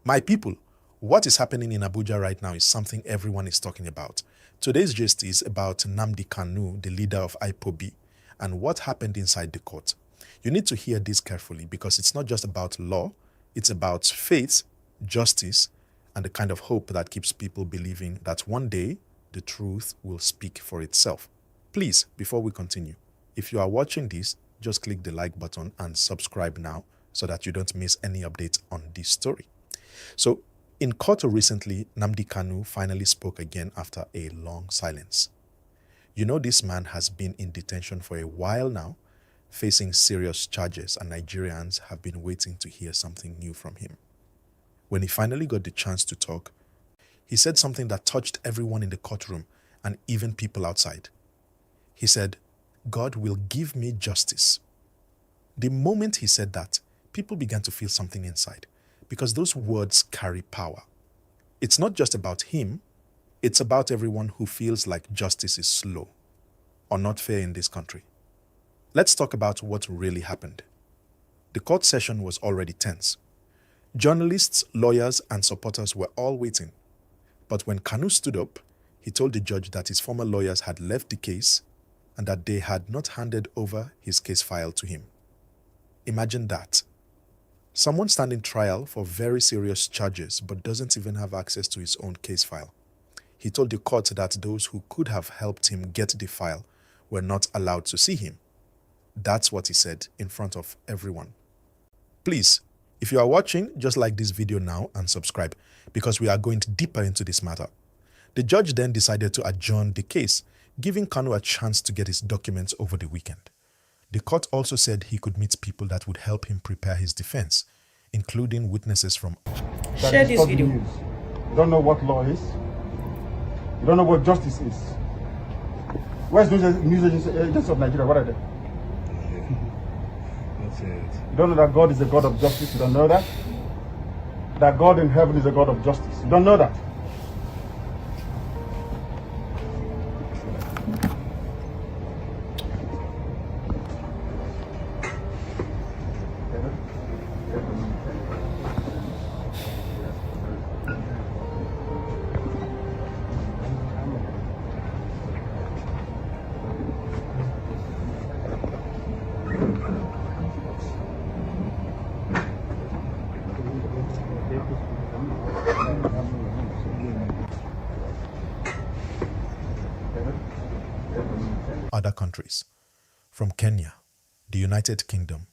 My people, what is happening in Abuja right now is something everyone is talking about. Today's gist is about Nnamdi Kanu, the leader of IPOB, and what happened inside the court. You need to hear this carefully because it's not just about law, it's about faith, justice, and the kind of hope that keeps people believing that one day the truth will speak for itself. Please, before we continue, if you are watching this, just click the like button and subscribe now so that you don't miss any updates on this story. So, in court recently, Nnamdi Kanu finally spoke again after a long silence. You know, this man has been in detention for a while now, facing serious charges, and Nigerians have been waiting to hear something new from him. When he finally got the chance to talk, he said something that touched everyone in the courtroom and even people outside. He said, "God will give me justice." The moment he said that, people began to feel something inside, because those words carry power. It's not just about him, it's about everyone who feels like justice is slow or not fair in this country. Let's talk about what really happened. The court session was already tense. Journalists, lawyers, and supporters were all waiting. But when Kanu stood up, he told the judge that his former lawyers had left the case and that they had not handed over his case file to him. Imagine that. Someone standing trial for very serious charges but doesn't even have access to his own case file. He told the court that those who could have helped him get the file were not allowed to see him. That's what he said in front of everyone. Please, if you are watching, just like this video now and subscribe because we are going deeper into this matter. The judge then decided to adjourn the case, giving Kanu a chance to get his documents over the weekend. The court also said he could meet people that would help him prepare his defense, including witnesses from... Share this video. You don't know what law is. You don't know what justice is. Where's the news agents of Nigeria? What are they? That's it. You don't know that God is a God of justice. You don't know that? That God in heaven is a God of justice. You don't know that? Other countries, from Kenya, the United Kingdom,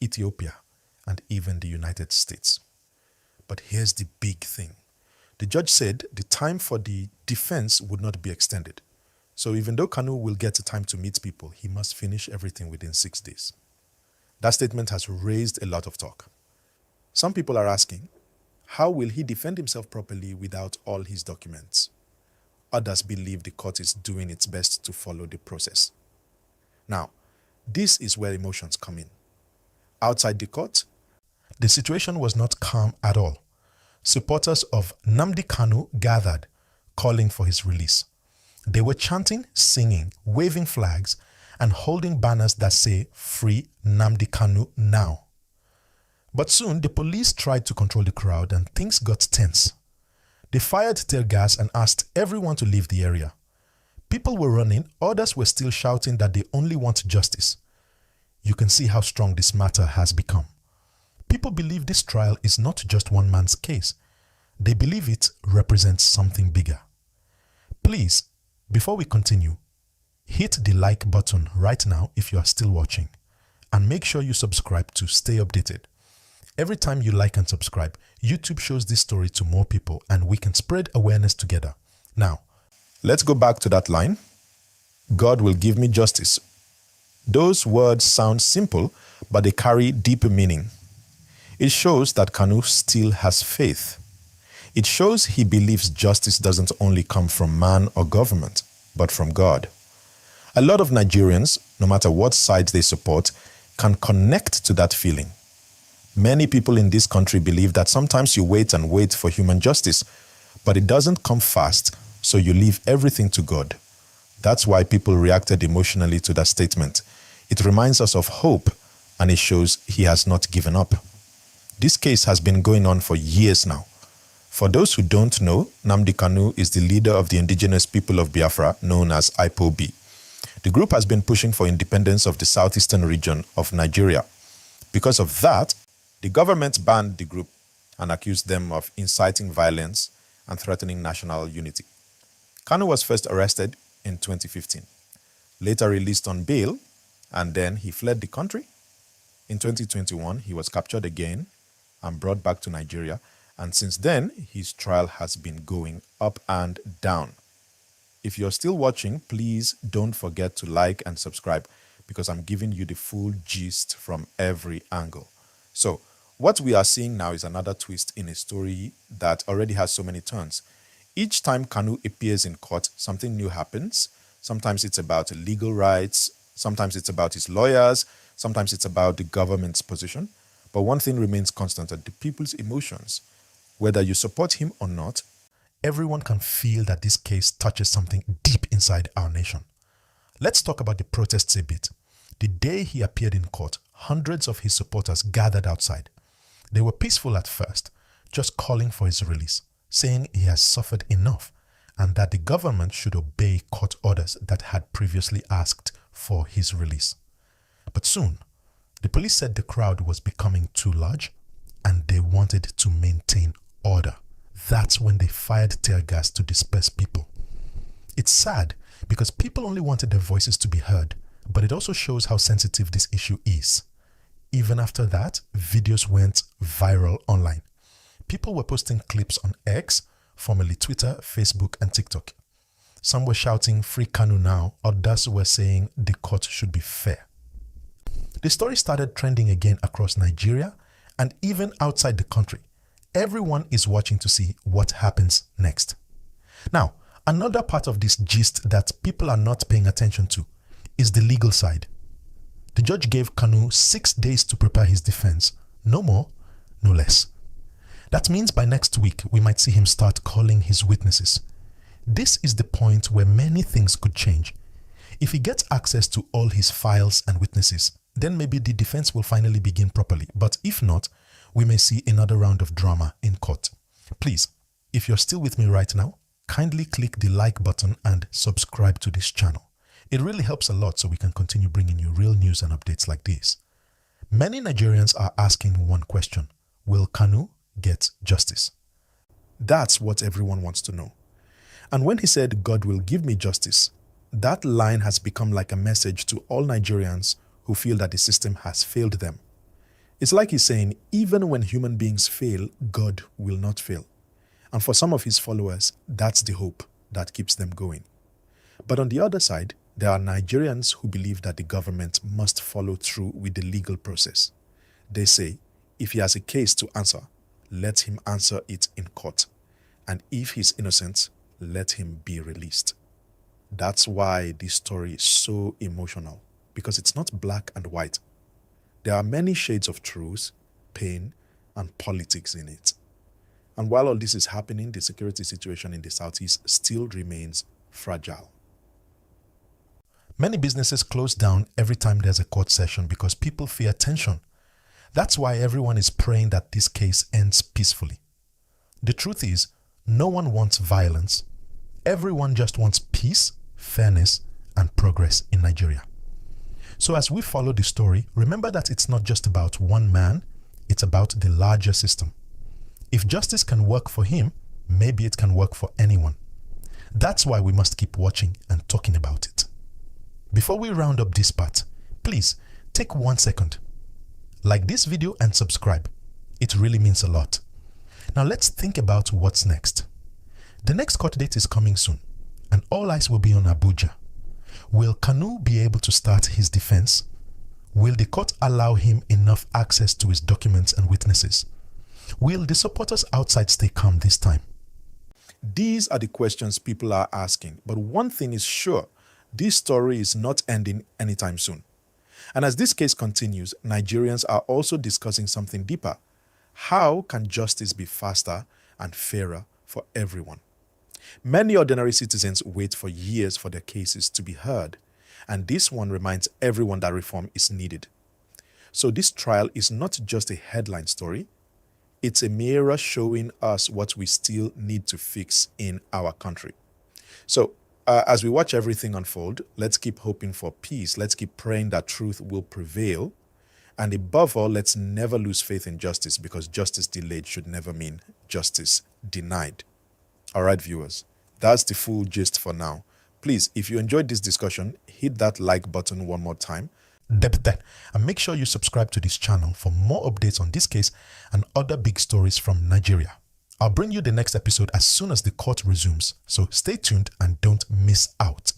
Ethiopia, and even the United States. But here's the big thing. The judge said the time for the defense would not be extended. So even though Kanu will get time to meet people, he must finish everything within 6 days. That statement has raised a lot of talk. Some people are asking, how will he defend himself properly without all his documents? Others believe the court is doing its best to follow the process. Now, this is where emotions come in. Outside the court, the situation was not calm at all. Supporters of Nnamdi Kanu gathered, calling for his release. They were chanting, singing, waving flags, and holding banners that say, "Free Nnamdi Kanu now." But soon, the police tried to control the crowd and things got tense. They fired tear gas and asked everyone to leave the area. People were running, others were still shouting that they only want justice. You can see how strong this matter has become. People believe this trial is not just one man's case. They believe it represents something bigger. Please, before we continue, hit the like button right now if you are still watching, and make sure you subscribe to stay updated. Every time you like and subscribe, YouTube shows this story to more people and we can spread awareness together. Now, let's go back to that line. God will give me justice. Those words sound simple, but they carry deeper meaning. It shows that Kanu still has faith. It shows he believes justice doesn't only come from man or government, but from God. A lot of Nigerians, no matter what side they support, can connect to that feeling. Many people in this country believe that sometimes you wait and wait for human justice, but it doesn't come fast, so you leave everything to God. That's why people reacted emotionally to that statement. It reminds us of hope, and it shows he has not given up. This case has been going on for years now. For those who don't know, Nnamdi Kanu is the leader of the indigenous people of Biafra, known as IPOB. The group has been pushing for independence of the southeastern region of Nigeria. Because of that, the government banned the group and accused them of inciting violence and threatening national unity. Kanu was first arrested in 2015, later released on bail, and then he fled the country. In 2021, he was captured again and brought back to Nigeria, and since then, his trial has been going up and down. If you're still watching, please don't forget to like and subscribe because I'm giving you the full gist from every angle. So, what we are seeing now is another twist in a story that already has so many turns. Each time Kanu appears in court, something new happens. Sometimes it's about legal rights, sometimes it's about his lawyers, sometimes it's about the government's position. But one thing remains constant, that the people's emotions. Whether you support him or not, everyone can feel that this case touches something deep inside our nation. Let's talk about the protests a bit. The day he appeared in court, hundreds of his supporters gathered outside. They were peaceful at first, just calling for his release, saying he has suffered enough and that the government should obey court orders that had previously asked for his release. But soon, the police said the crowd was becoming too large and they wanted to maintain order. That's when they fired tear gas to disperse people. It's sad because people only wanted their voices to be heard, but it also shows how sensitive this issue is. Even after that, videos went viral online. People were posting clips on X, formerly Twitter, Facebook, and TikTok. Some were shouting, "Free Kanu now," others were saying the court should be fair. The story started trending again across Nigeria and even outside the country. Everyone is watching to see what happens next. Now, another part of this gist that people are not paying attention to is the legal side. The judge gave Kanu 6 days to prepare his defense. No more, no less. That means by next week, we might see him start calling his witnesses. This is the point where many things could change. If he gets access to all his files and witnesses, then maybe the defense will finally begin properly. But if not, we may see another round of drama in court. Please, if you're still with me right now, kindly click the like button and subscribe to this channel. It really helps a lot so we can continue bringing you real news and updates like this. Many Nigerians are asking one question: will Kanu get justice? That's what everyone wants to know. And when he said, "God will give me justice," that line has become like a message to all Nigerians who feel that the system has failed them. It's like he's saying, even when human beings fail, God will not fail. And for some of his followers, that's the hope that keeps them going. But on the other side, there are Nigerians who believe that the government must follow through with the legal process. They say, if he has a case to answer, let him answer it in court. And if he's innocent, let him be released. That's why this story is so emotional, because it's not black and white. There are many shades of truth, pain, and politics in it. And while all this is happening, the security situation in the southeast still remains fragile. Many businesses close down every time there's a court session because people fear tension. That's why everyone is praying that this case ends peacefully. The truth is, no one wants violence. Everyone just wants peace, fairness, and progress in Nigeria. So as we follow the story, remember that it's not just about one man, it's about the larger system. If justice can work for him, maybe it can work for anyone. That's why we must keep watching and talking about it. Before we round up this part, please take 1 second. Like this video and subscribe. It really means a lot. Now let's think about what's next. The next court date is coming soon, and all eyes will be on Abuja. Will Kanu be able to start his defense? Will the court allow him enough access to his documents and witnesses? Will the supporters outside stay calm this time? These are the questions people are asking, but one thing is sure, this story is not ending anytime soon. And as this case continues, Nigerians are also discussing something deeper. How can justice be faster and fairer for everyone? Many ordinary citizens wait for years for their cases to be heard, and this one reminds everyone that reform is needed. So this trial is not just a headline story, It's a mirror showing us what we still need to fix in our country. So, as we watch everything unfold, let's keep hoping for peace. Let's keep praying that truth will prevail. And above all, let's never lose faith in justice, because justice delayed should never mean justice denied. All right, viewers, that's the full gist for now. Please, if you enjoyed this discussion, hit that like button one more time. And make sure you subscribe to this channel for more updates on this case and other big stories from Nigeria. I'll bring you the next episode as soon as the court resumes, so stay tuned and don't miss out.